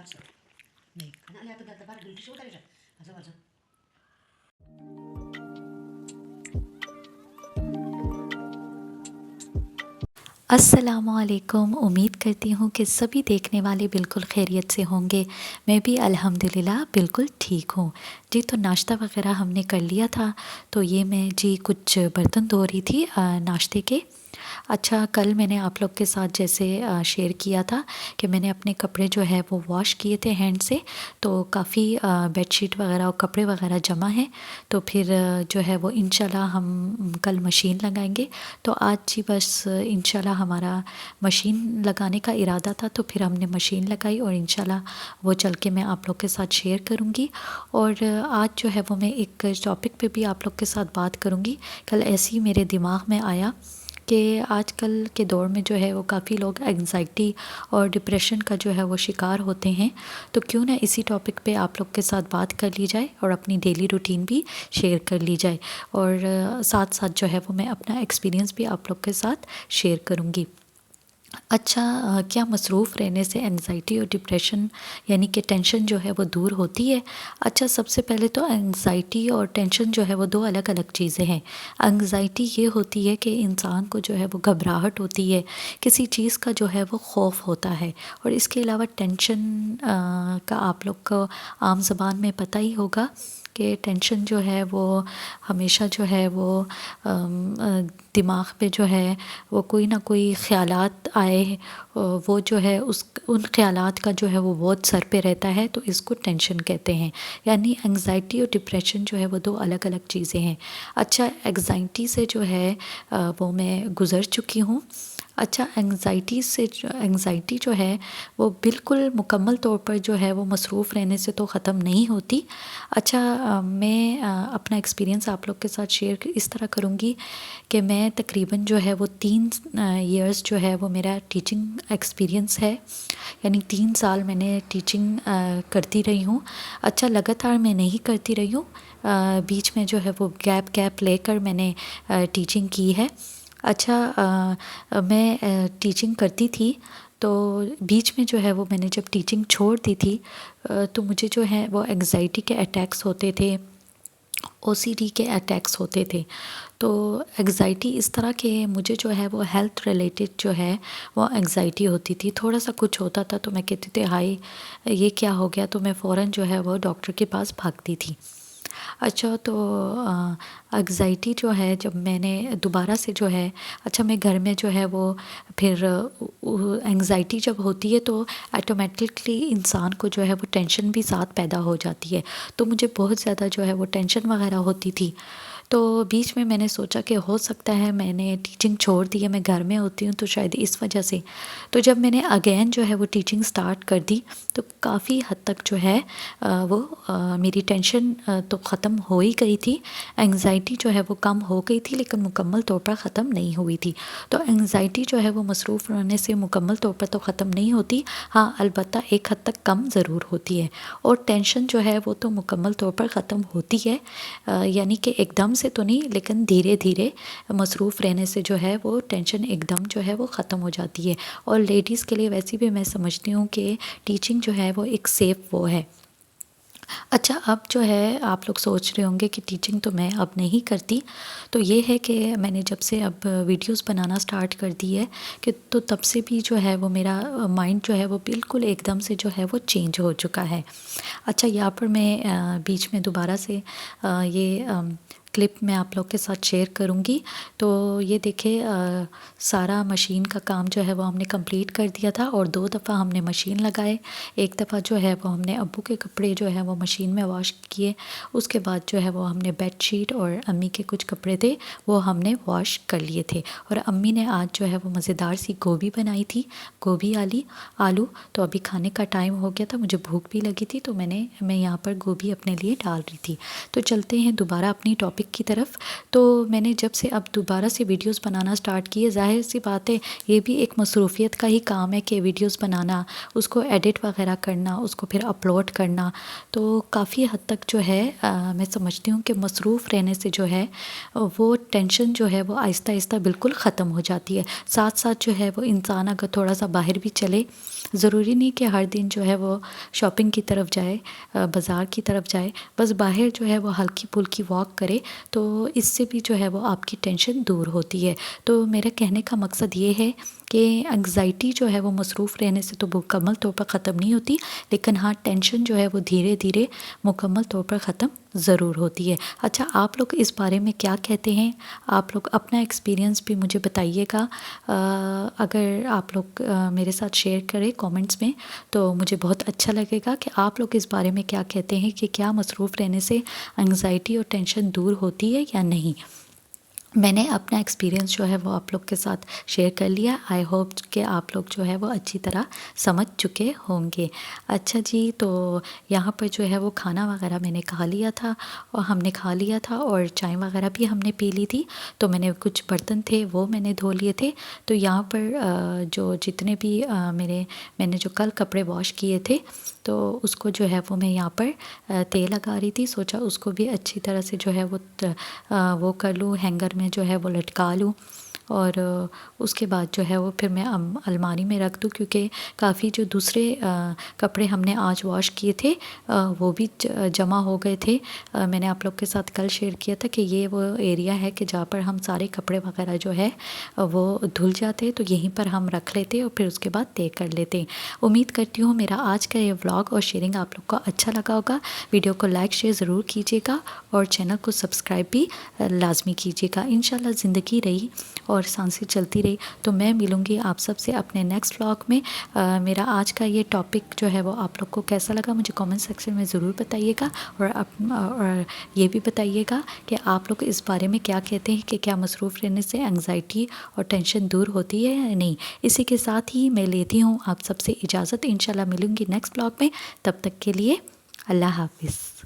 असं नाही आणि आले आता गाता बारा गिल्टी शेवट आले असं वाजत. अस्सलामुअलैकुम। उम्मीद करती हूँ कि सभी देखने वाले बिल्कुल खैरियत से होंगे। मैं भी अल्हम्दुलिल्लाह बिल्कुल ठीक हूँ जी। तो नाश्ता वगैरह हमने कर लिया था। तो ये मैं जी कुछ बर्तन धो रही थी नाश्ते के। अच्छा, कल मैंने आप लोग के साथ जैसे शेयर किया था कि मैंने अपने कपड़े जो है वो वॉश किए थे हैंड से। तो काफ़ी बेडशीट वगैरह और कपड़े वगैरह जमा हैं। तो फिर जो है वो इंशाल्लाह हम कल मशीन लगाएंगे। तो आज जी बस इंशाल्लाह हमारा मशीन लगाने का इरादा था। तो फिर हमने मशीन लगाई और इंशाल्लाह वो चल के मैं आप लोग के साथ शेयर करूँगी। और आज जो है वो मैं एक टॉपिक पे भी आप लोग के साथ बात करूँगी। कल ऐसे ही मेरे दिमाग में आया कि आजकल के दौर में जो है वो काफ़ी लोग एंग्जाइटी और डिप्रेशन का जो है वो शिकार होते हैं। तो क्यों ना इसी टॉपिक पे आप लोग के साथ बात कर ली जाए और अपनी डेली रूटीन भी शेयर कर ली जाए। और साथ साथ जो है वो मैं अपना एक्सपीरियंस भी आप लोग के साथ शेयर करूँगी। अच्छा, क्या मसरूफ़ रहने से एंग्ज़ाइटी और डिप्रेशन यानी कि टेंशन जो है वो दूर होती है? अच्छा, सबसे पहले तो एंग्ज़ाइटी और टेंशन जो है वो दो अलग अलग चीज़ें हैं। एंग्ज़ाइटी ये होती है कि इंसान को जो है वो घबराहट होती है, किसी चीज़ का जो है वो ख़ौफ़ होता है। और इसके अलावा टेंशन का आप लोग को आम ज़बान में पता ही होगा कि टेंशन जो है वो हमेशा जो है वो दिमाग पे जो है वो कोई ना कोई ख़यालात आए, वो जो है उस उन ख़यालात का जो है वो बहुत सर पे रहता है। तो इसको टेंशन कहते हैं। यानी एंग्ज़ाइटी और डिप्रेशन जो है वो दो अलग अलग चीज़ें हैं। अच्छा, एंग्ज़ाइटी से जो है वो मैं गुज़र चुकी हूँ। अच्छा, एंग्ज़ाइटी जो है वो बिल्कुल मुकम्मल तौर पर जो है वो मसरूफ़ रहने से तो ख़त्म नहीं होती। अच्छा, मैं अपना एक्सपीरियंस आप लोग के साथ शेयर इस तरह करूँगी कि मैं तकरीबन जो है वो 3 इयर्स जो है वो मेरा टीचिंग एक्सपीरियंस है। यानी 3 साल मैंने टीचिंग करती रही हूँ। अच्छा, लगातार मैं नहीं करती रही हूँ, बीच में जो है वो गैप लेकर मैंने टीचिंग की है। अच्छा, मैं टीचिंग करती थी। तो बीच में जो है वो मैंने जब टीचिंग छोड़ दी थी तो मुझे जो है वो एंग्ज़ाइटी के अटैक्स होते थे, ओसीडी के अटैक्स होते थे। तो एंग्ज़ाइटी इस तरह के मुझे जो है वो हेल्थ रिलेटेड जो है वो एंग्ज़ाइटी होती थी। थोड़ा सा कुछ होता था तो मैं कहती थी हाय ये क्या हो गया, तो मैं फ़ौरन जो है वो डॉक्टर के पास भागती थी। अच्छा, तो एंग्ज़ाइटी जो है जब मैंने दोबारा से जो है, अच्छा मैं घर में जो है वो फिर एंग्ज़ाइटी जब होती है तो ऑटोमेटिकली इंसान को जो है वो टेंशन भी साथ पैदा हो जाती है। तो मुझे बहुत ज़्यादा जो है वो टेंशन वगैरह होती थी। तो बीच में मैंने सोचा कि हो सकता है मैंने टीचिंग छोड़ दी है, मैं घर में होती हूँ तो शायद इस वजह से। तो जब मैंने अगेन जो है वो टीचिंग स्टार्ट कर दी तो काफ़ी हद तक जो है वो मेरी टेंशन तो ख़त्म हो ही गई थी। एंग्ज़ाइटी जो है वो कम हो गई थी लेकिन मुकम्मल तौर पर ख़त्म नहीं हुई थी। तो एंग्ज़ाइटी जो है वो मसरूफ़ रहने से मुकम्मल तौर पर तो ख़त्म नहीं होती, हाँ अलबत्ता एक हद तक कम ज़रूर होती है। और टेंशन जो है वो तो मुकम्मल तौर पर ख़त्म होती है, यानी कि एकदम से तो नहीं लेकिन धीरे धीरे मसरूफ़ रहने से जो है वो टेंशन एकदम जो है वो ख़त्म हो जाती है। और लेडीज़ के लिए वैसे भी मैं समझती हूँ कि टीचिंग जो है वो एक सेफ़ वो है। अच्छा, अब जो है आप लोग सोच रहे होंगे कि टीचिंग तो मैं अब नहीं करती। तो ये है कि मैंने जब से अब वीडियोस बनाना स्टार्ट कर दी है कि तो तब से भी जो है वो मेरा माइंड जो है वो बिल्कुल एकदम से जो है वो चेंज हो चुका है। अच्छा, यहाँ पर मैं बीच में दोबारा से ये क्लिप मैं आप लोग के साथ शेयर करूँगी। तो ये देखिए, सारा मशीन का काम जो है वो हमने कंप्लीट कर दिया था और 2 दफ़ा हमने मशीन लगाए। एक दफ़ा जो है वो हमने अब्बू के कपड़े जो है वो मशीन में वॉश किए। उसके बाद जो है वो हमने बेडशीट और अम्मी के कुछ कपड़े थे वो हमने वॉश कर लिए थे। और अम्मी ने आज जो है वो मज़ेदार सी गोभी बनाई थी, गोभी आलू। तो अभी खाने का टाइम हो गया था, मुझे भूख भी लगी थी तो मैं यहाँ पर गोभी अपने लिए डाल रही थी। तो चलते हैं दोबारा अपनी टॉपिक टॉपिक की तरफ। तो मैंने जब से अब दोबारा से वीडियोस बनाना स्टार्ट किए, ज़ाहिर सी बात है ये भी एक मसरूफ़ियत का ही काम है कि वीडियोस बनाना, उसको एडिट वगैरह करना, उसको फिर अपलोड करना। तो काफ़ी हद तक जो है मैं समझती हूँ कि मसरूफ़ रहने से जो है वो टेंशन जो है वो आहिस्ता आहिस्ता बिल्कुल ख़त्म हो जाती है। साथ साथ जो है वो इंसान अगर थोड़ा सा बाहर भी चले, ज़रूरी नहीं कि हर दिन जो है वो शॉपिंग की तरफ जाए, बाज़ार की तरफ जाए, बस बाहर जो है वो हल्की फुल्की वॉक करे तो इससे भी जो है वो आपकी टेंशन दूर होती है। तो मेरा कहने का मकसद ये है कि एंग्ज़ाइटी जो है वो मसरूफ़ रहने से तो मुकम्मल तौर पर ख़त्म नहीं होती, लेकिन हाँ टेंशन जो है वो धीरे धीरे मुकम्मल तौर पर ख़त्म ज़रूर होती है। अच्छा, आप लोग इस बारे में क्या कहते हैं? आप लोग अपना एक्सपीरियंस भी मुझे बताइएगा। अगर आप लोग मेरे साथ शेयर करें कमेंट्स में तो मुझे बहुत अच्छा लगेगा कि आप लोग इस बारे में क्या कहते हैं कि क्या मसरूफ़ रहने से एंग्ज़ाइटी और टेंशन दूर होती है या नहीं। मैंने अपना एक्सपीरियंस जो है वो आप लोग के साथ शेयर कर लिया। आई होप कि आप लोग जो है वो अच्छी तरह समझ चुके होंगे। अच्छा जी, तो यहाँ पर जो है वो खाना वगैरह मैंने खा लिया था और हमने खा लिया था और चाय वगैरह भी हमने पी ली थी। तो मैंने कुछ बर्तन थे वो मैंने धो लिए थे। तो यहाँ पर जो जितने भी मैंने जो कल कपड़े वॉश किए थे तो उसको जो है वो मैं यहाँ पर तेल लगा रही थी। सोचा उसको भी अच्छी तरह से जो है वो कर लूँ, हैंगर में जो है वो लटका लूँ और उसके बाद जो है वो फिर मैं अलमारी में रख दूँ, क्योंकि काफ़ी जो दूसरे कपड़े हमने आज वॉश किए थे वो भी जमा हो गए थे। मैंने आप लोग के साथ कल शेयर किया था कि ये वो एरिया है कि जहाँ पर हम सारे कपड़े वगैरह जो है वो धुल जाते हैं, तो यहीं पर हम रख लेते और फिर उसके बाद तय कर लेते हैं। उम्मीद करती हूँ मेरा आज का ये व्लॉग और शेयरिंग आप लोग को अच्छा लगा होगा। वीडियो को लाइक शेयर ज़रूर कीजिएगा और चैनल को सब्सक्राइब भी लाजमी कीजिएगा। इंशाल्लाह ज़िंदगी रही और सांसें चलती रही तो मैं मिलूँगी आप सबसे अपने नेक्स्ट व्लॉग में। मेरा आज का ये टॉपिक जो है वो आप लोग को कैसा लगा मुझे कमेंट सेक्शन में ज़रूर बताइएगा और ये भी बताइएगा कि आप लोग इस बारे में क्या कहते हैं कि क्या मसरूफ़ रहने से एंग्ज़ाइटी और टेंशन दूर होती है या नहीं। इसी के साथ ही मैं लेती हूँ आप सबसे इजाज़त। इंशाल्लाह मिलूँगी नेक्स्ट व्लॉग में। तब तक के लिए अल्लाह हाफ़िज़।